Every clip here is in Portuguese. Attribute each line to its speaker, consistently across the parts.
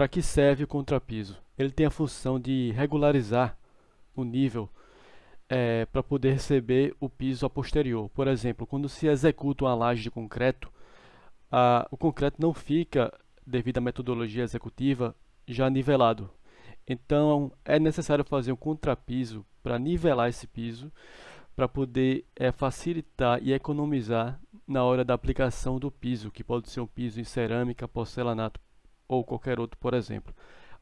Speaker 1: para que serve o contrapiso? Ele tem a função de regularizar o nível para poder receber o piso a posterior. Por exemplo, quando se executa uma laje de concreto, o concreto não fica, devido à metodologia executiva, já nivelado. Então, é necessário fazer um contrapiso para nivelar esse piso, para poder facilitar e economizar na hora da aplicação do piso, que pode ser um piso em cerâmica, porcelanato ou qualquer outro, por exemplo.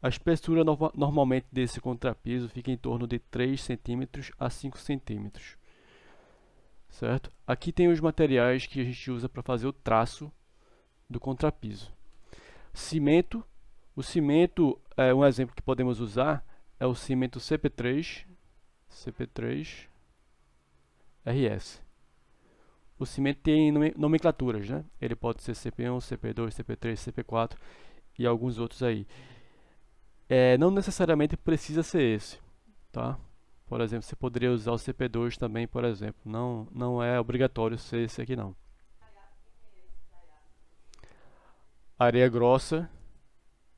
Speaker 1: A espessura normalmente desse contrapiso fica em torno de 3 centímetros a 5 centímetros, certo? Aqui tem os materiais que a gente usa para fazer o traço do contrapiso. Cimento. O cimento, um exemplo que podemos usar é o cimento CP3 RS. O cimento tem nomenclaturas, né? Ele pode ser CP1, CP2, CP3, CP4 e alguns outros aí. Não necessariamente precisa ser esse, tá? Por exemplo, você poderia usar o CP2 também, por exemplo. Não é obrigatório ser esse aqui, não. Areia grossa,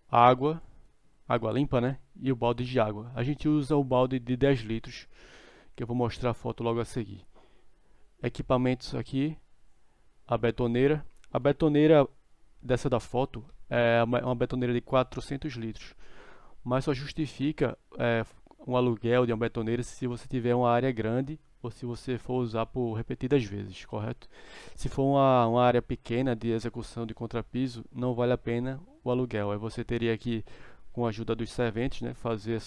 Speaker 1: água limpa, né? E o balde de água. A gente usa o balde de 10 litros, que eu vou mostrar a foto logo a seguir. Equipamentos aqui, a betoneira. A betoneira dessa da foto é uma betoneira de 400 litros, mas só justifica um aluguel de uma betoneira se você tiver uma área grande ou se você for usar por repetidas vezes, correto? Se for uma área pequena de execução de contrapiso, não vale a pena o aluguel. Aí você teria que, com a ajuda dos serventes, né, fazer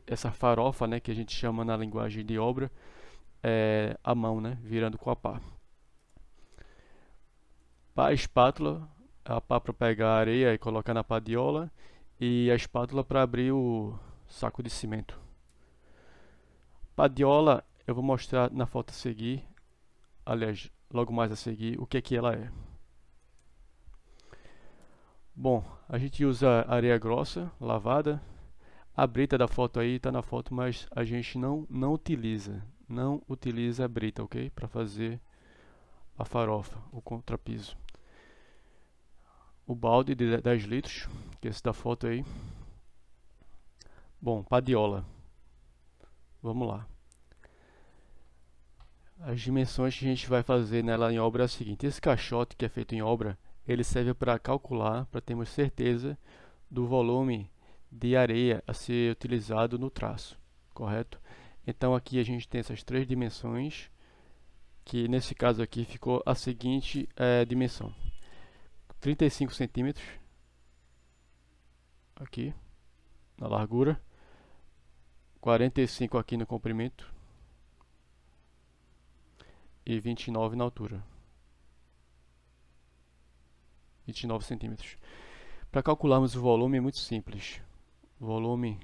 Speaker 1: essa farofa, né, que a gente chama na linguagem de obra, à mão, né, virando com a pá. A espátula, a pá para pegar a areia e colocar na padiola, e a espátula para abrir o saco de cimento. Padiola, eu vou mostrar na foto a seguir, aliás, logo mais a seguir, o que é que ela é. Bom, a gente usa areia grossa, lavada. A brita da foto aí está na foto, mas a gente não utiliza a brita, ok? Para fazer a farofa, o contrapiso. O balde de 10 litros, que é esse da foto aí. Bom, padiola. Vamos lá. As dimensões que a gente vai fazer nela em obra é a seguinte: esse caixote que é feito em obra, ele serve para calcular, para termos certeza do volume de areia a ser utilizado no traço, correto? Então aqui a gente tem essas três dimensões, que nesse caso aqui ficou a seguinte dimensão: 35 centímetros aqui na largura, 45 aqui no comprimento e 29 na altura. 29 centímetros. Para calcularmos o volume é muito simples. O volume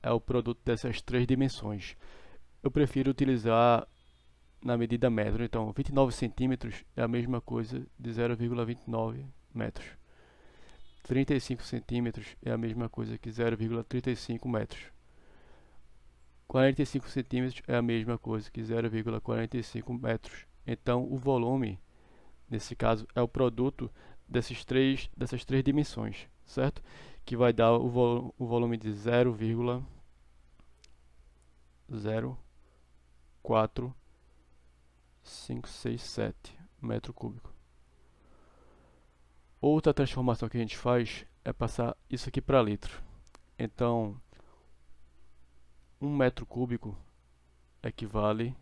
Speaker 1: é o produto dessas três dimensões. Eu prefiro utilizar na medida metro. Então, 29 centímetros é a mesma coisa de 0,29 metros. 35 centímetros é a mesma coisa que 0,35 metros. 45 centímetros é a mesma coisa que 0,45 metros. Então, o volume, nesse caso, é o produto dessas três dimensões, certo? Que vai dar o volume de 0,04567 metro cúbico. Outra transformação que a gente faz é passar isso aqui para litro. Então, 1 metro cúbico equivale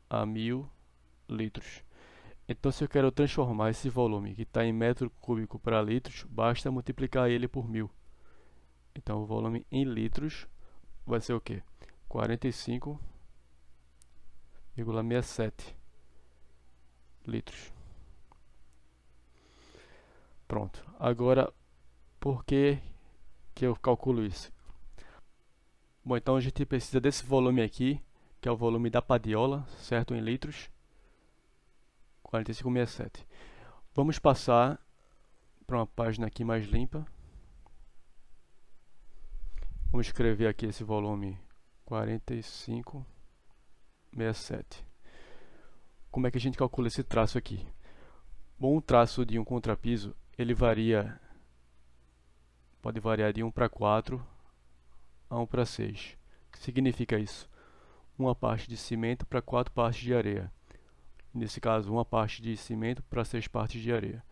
Speaker 1: a 1000 litros. Então, se eu quero transformar esse volume que está em metro cúbico para litros, basta multiplicar ele por 1000. Então, o volume em litros vai ser o quê? 45,67 litros. Pronto. Agora, por que eu calculo isso? Bom, então a gente precisa desse volume aqui, que é o volume da padiola, certo? Em litros. 45,67. Vamos passar para uma página aqui mais limpa. Vamos escrever aqui esse volume 45,67. Como é que a gente calcula esse traço aqui? Bom, o traço de um contrapiso, ele varia pode variar de 1 para 4 a 1 para 6. O que significa isso? Uma parte de cimento para 4 partes de areia. Nesse caso, uma parte de cimento para 6 partes de areia.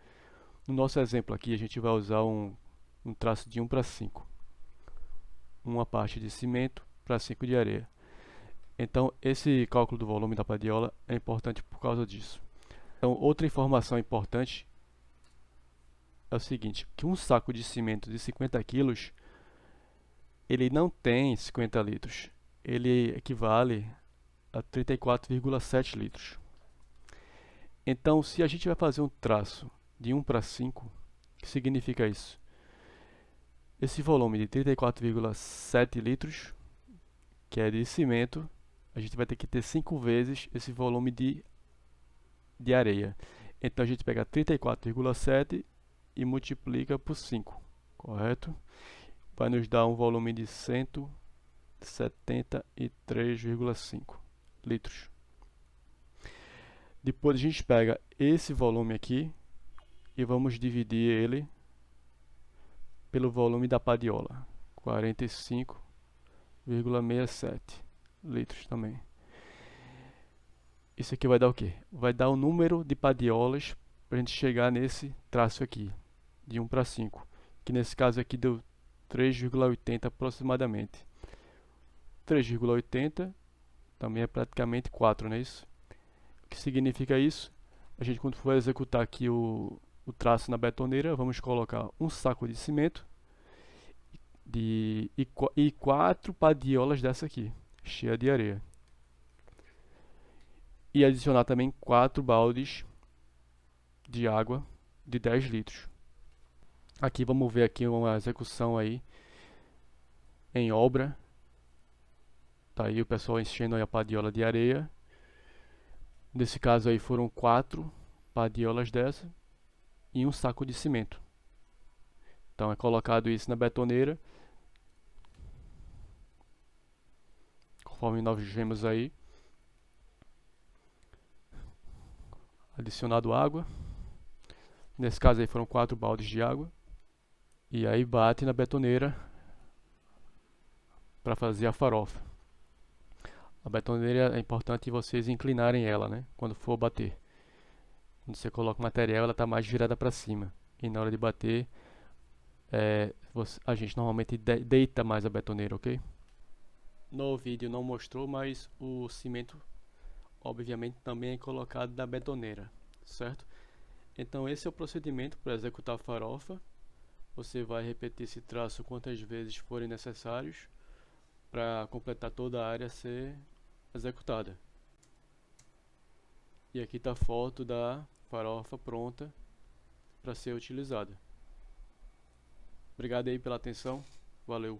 Speaker 1: No nosso exemplo aqui, a gente vai usar um traço de 1 para 5. Uma parte de cimento para 5 de areia. Então, esse cálculo do volume da padiola é importante por causa disso. Então, outra informação importante é o seguinte, que um saco de cimento de 50 kg, ele não tem 50 litros. Ele equivale a 34,7 litros. Então, se a gente vai fazer um traço de 1 para 5, o que significa isso? Esse volume de 34,7 litros, que é de cimento, a gente vai ter que ter 5 vezes esse volume de areia. Então a gente pega 34,7 e multiplica por 5, correto? Vai nos dar um volume de 173,5 litros. Depois a gente pega esse volume aqui e vamos dividir ele pelo volume da padiola, 45,67 litros também. Isso aqui vai dar o quê? Vai dar o número de padiolas para a gente chegar nesse traço aqui, de 1 para 5, que nesse caso aqui deu 3,80 aproximadamente. 3,80 também é praticamente 4, não é isso? O que significa isso? A gente, quando for executar aqui o traço na betoneira, vamos colocar um saco de cimento e 4 padiolas dessa aqui, cheia de areia. E adicionar também 4 baldes de água de 10 litros. Aqui vamos ver aqui uma execução aí em obra. Tá aí o pessoal enchendo aí a padiola de areia. Nesse caso aí foram 4 padiolas dessa e um saco de cimento. Então é colocado isso na betoneira, conforme nós vimos aí. Adicionado água. Nesse caso aí foram 4 baldes de água. E aí bate na betoneira para fazer a farofa. A betoneira é importante vocês inclinarem ela, né? Quando for bater. Quando você coloca o material, ela está mais virada para cima. E na hora de bater, a gente normalmente deita mais a betoneira, ok? No vídeo não mostrou, mas o cimento, obviamente, também é colocado na betoneira, certo? Então esse é o procedimento para executar a farofa. Você vai repetir esse traço quantas vezes forem necessários para completar toda a área ser executada. E aqui está a foto da farofa pronta para ser utilizada. Obrigado aí pela atenção. Valeu!